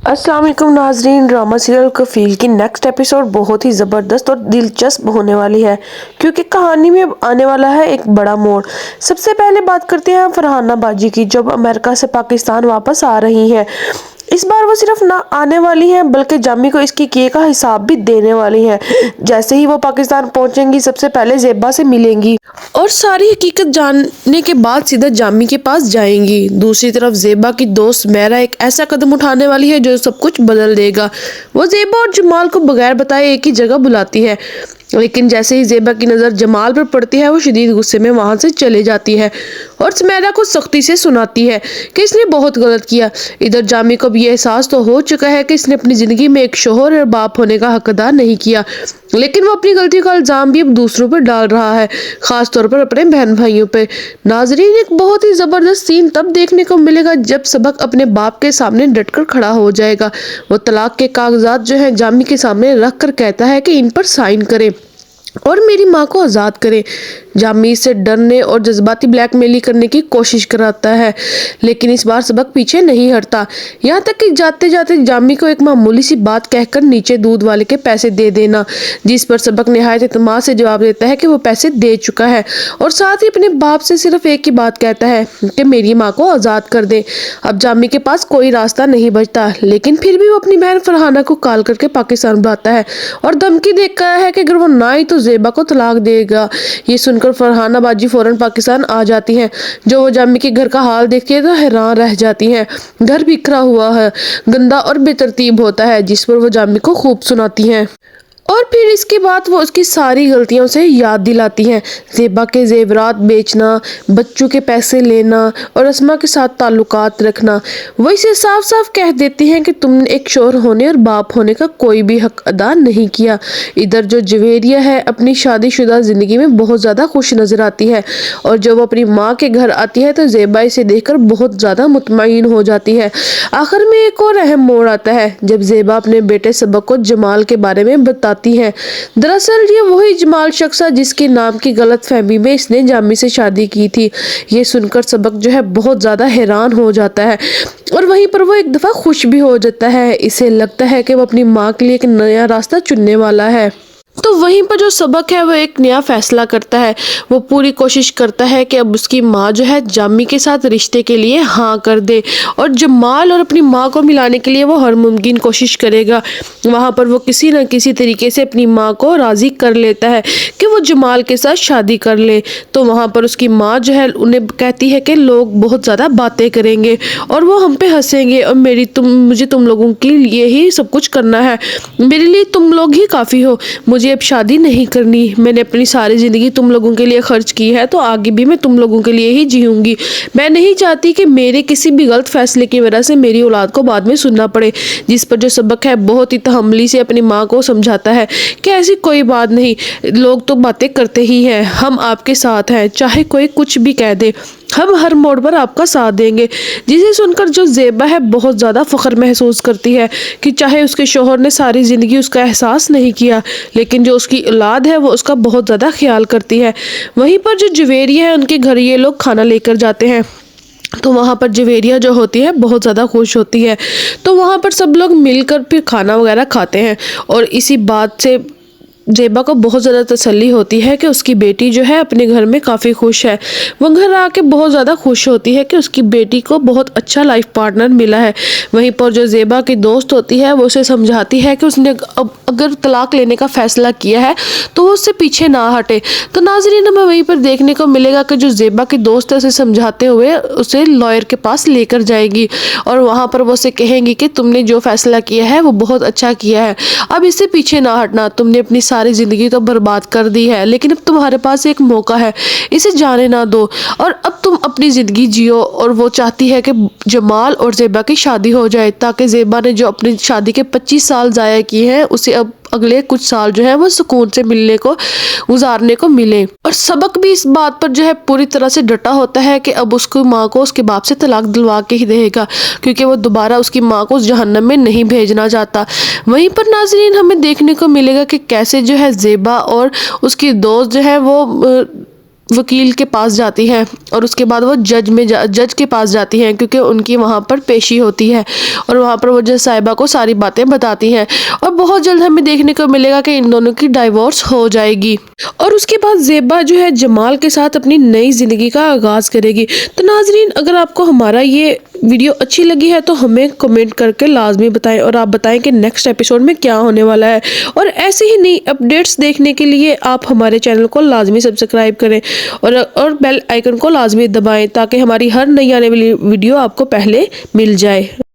अस्सलाम वालेकुम नाजरीन। ड्रामा सीरियल कफील की नेक्स्ट एपिसोड बहुत ही ज़बरदस्त और दिलचस्प होने वाली है, क्योंकि कहानी में अब आने वाला है एक बड़ा मोड़। सबसे पहले बात करते हैं फरहाना बाजी की, जो अमेरिका से पाकिस्तान वापस आ रही हैं। इस बार वो सिर्फ ना आने वाली हैं बल्कि जामी को इसकी किए का हिसाब भी देने वाली हैं। जैसे ही वो पाकिस्तान पहुंचेंगी सबसे पहले ज़ेबा से मिलेंगी और सारी हकीकत जानने के बाद सीधा जामी के पास जाएंगी। दूसरी तरफ ज़ेबा की दोस्त मेहरा एक ऐसा कदम उठाने वाली है जो सब कुछ बदल देगा। वो ज़ेबा और जमाल को बगैर बताए एक ही जगह बुलाती है, लेकिन जैसे ही ज़ेबा की नज़र जमाल पर पड़ती है वो शदीद गुस्से में वहां से चले जाती है और मेहरा को सख्ती से सुनाती है कि इसने बहुत गलत किया। इधर जामी को भी ये एहसास तो हो चुका है कि इसने अपनी ज़िंदगी में एक शोहर और बाप होने का हक अदा नहीं किया, लेकिन वो अपनी गलती का इल्ज़ाम भी अब दूसरों पर डाल रहा है, ख़ास तौर पर अपने बहन भाइयों पे। नाजरीन, एक बहुत ही ज़बरदस्त सीन तब देखने को मिलेगा जब सबक अपने बाप के सामने डटकर खड़ा हो जाएगा। वो तलाक के कागजात जो है जामी के सामने रख कर कहता है कि इन पर साइन करें और मेरी माँ को आज़ाद करें। जामी से डरने और जज्बाती ब्लैकमेली करने की कोशिश कराता है, लेकिन इस बार सबक पीछे नहीं हटता। यहाँ तक कि जाते जाते जामी को एक मामूली सी बात कहकर नीचे दूध वाले के पैसे दे देना, जिस पर सबक निहायत इत्मीनान से जवाब देता है कि वो पैसे दे चुका है और साथ ही अपने बाप से सिर्फ एक ही बात कहता है कि मेरी माँ को आज़ाद कर दे। अब जामी के पास कोई रास्ता नहीं बचता, लेकिन फिर भी वो अपनी बहन फरहाना को कॉल करके पाकिस्तान बुलाता है और धमकी देता है कि अगर वो ना आई तो ज़ेबा को तलाक देगा। ये सुनकर फरहाना बाजी फौरन पाकिस्तान आ जाती हैं। जो वो जामी के घर का हाल देखती है तो हैरान रह जाती हैं। घर बिखरा हुआ है, गंदा और बेतरतीब होता है, जिस पर वो जामी को खूब सुनाती हैं और फिर इसके बाद वो उसकी सारी गलतियों से याद दिलाती हैं। ज़ेबा के ज़ेवरात बेचना, बच्चों के पैसे लेना और अस्मा के साथ ताल्लुकात रखना। वो इसे साफ साफ कह देती हैं कि तुमने एक शौहर होने और बाप होने का कोई भी हक अदा नहीं किया। इधर जो जवेरिया है अपनी शादीशुदा ज़िंदगी में बहुत ज़्यादा खुश नज़र आती है और जब वो अपनी माँ के घर आती है तो ज़ेबा इसे देखकर बहुत ज़्यादा मुतमईन हो जाती है। आखिर में एक और अहम मोड़ आता है जब ज़ेबा अपने बेटे सबक को जमाल के बारे में बताती है। दरअसल ये वही जमाल शख्स है जिसके नाम की गलतफहमी में इसने जामी से शादी की थी। ये सुनकर सबक जो है बहुत ज्यादा हैरान हो जाता है और वहीं पर वो एक दफा खुश भी हो जाता है। इसे लगता है कि वो अपनी माँ के लिए एक नया रास्ता चुनने वाला है। तो वहीं पर जो सबक है वो एक नया फैसला करता है। वो पूरी कोशिश करता है कि अब उसकी माँ जो है जामी के साथ रिश्ते के लिए हाँ कर दे और जमाल और अपनी माँ को मिलाने के लिए वो हर मुमकिन कोशिश करेगा। वहाँ पर वो किसी न किसी तरीके से अपनी माँ को राज़ी कर लेता है कि वो जमाल के साथ शादी कर ले। तो वहाँ पर उसकी माँ जो है उन्हें कहती है कि लोग बहुत ज़्यादा बातें करेंगे और वो हम पे हंसेंगे और मुझे तुम लोगों के लिए ही सब कुछ करना है, मेरे लिए तुम लोग ही काफ़ी हो, मुझे अब शादी नहीं करनी। मैंने अपनी सारी ज़िंदगी तुम लोगों के लिए खर्च की है तो आगे भी मैं तुम लोगों के लिए ही जीऊँगी। मैं नहीं चाहती कि मेरे किसी भी गलत फैसले की वजह से मेरी औलाद को बाद में सुनना पड़े। जिस पर जो सबक है बहुत ही तहम्मुली से अपनी माँ को समझाता है कि ऐसी कोई बात नहीं, लोग तो बातें करते ही हैं, हम आपके साथ हैं, चाहे कोई कुछ भी कह दे, हम हर मोड़ पर आपका साथ देंगे। जिसे सुनकर जो ज़ेबा है बहुत ज़्यादा फ़ख्र महसूस करती है कि चाहे उसके शोहर ने सारी ज़िंदगी उसका एहसास नहीं किया, लेकिन जो उसकी औलाद है वो उसका बहुत ज़्यादा ख्याल करती है। वहीं पर जो जवेरिया है उनके घर ये लोग खाना लेकर जाते हैं तो वहाँ पर जवेरिया जो होती है बहुत ज़्यादा खुश होती है। तो वहाँ पर सब लोग मिलकर फिर खाना वगैरह खाते हैं और इसी बात से ज़ेबा को बहुत ज़्यादा तसल्ली होती है कि उसकी बेटी जो है अपने घर में काफ़ी खुश है। वो घर आके बहुत ज़्यादा खुश होती है कि उसकी बेटी को बहुत अच्छा लाइफ पार्टनर मिला है। वहीं पर जो ज़ेबा की दोस्त होती है वो उसे समझाती है कि उसने अब अगर तलाक लेने का फ़ैसला किया है तो वो उससे पीछे ना हटे। तो नाज़रीन, हमें वहीं पर देखने को मिलेगा कि जो ज़ेबा की दोस्त है उसे समझाते हुए उसे लॉयर के पास लेकर जाएगी और वहाँ पर वो उसे कहेंगी कि तुमने जो फ़ैसला किया है वो बहुत अच्छा किया है, अब इससे पीछे ना हटना, तुमने अपनी सारी जिंदगी तो बर्बाद कर दी है, लेकिन अब तुम्हारे पास एक मौका है, इसे जाने ना दो और अब तुम अपनी जिंदगी जियो। और वो चाहती है कि जमाल और ज़ेबा की शादी हो जाए ताकि ज़ेबा ने जो अपनी शादी के 25 साल ज़ाया किए हैं उसे अब अगले कुछ साल जो है वो सुकून से गुजारने को मिले। और सबक भी इस बात पर जो है पूरी तरह से डटा होता है कि अब उसकी माँ को उसके बाप से तलाक दिलवा के ही देगा, क्योंकि वो दोबारा उसकी माँ को उस जहन्नम में नहीं भेजना चाहता। वहीं पर नाज़रीन हमें देखने को मिलेगा कि कैसे जो है ज़ेबा और उसकी दोस्त जो है वो वकील के पास जाती हैं और उसके बाद वो जज के पास जाती हैं क्योंकि उनकी वहाँ पर पेशी होती है और वहाँ पर वो जज साहिबा को सारी बातें बताती हैं और बहुत जल्द हमें देखने को मिलेगा कि इन दोनों की डाइवोर्स हो जाएगी और उसके बाद ज़ेबा जो है जमाल के साथ अपनी नई ज़िंदगी का आगाज़ करेगी। तो नाजरीन, अगर आपको हमारा ये वीडियो अच्छी लगी है तो हमें कमेंट करके लाजमी बताएं और आप बताएं कि नेक्स्ट एपिसोड में क्या होने वाला है। और ऐसे ही नई अपडेट्स देखने के लिए आप हमारे चैनल को लाजमी सब्सक्राइब करें और बेल आइकन को लाजमी दबाएं ताकि हमारी हर नई आने वाली वीडियो आपको पहले मिल जाए।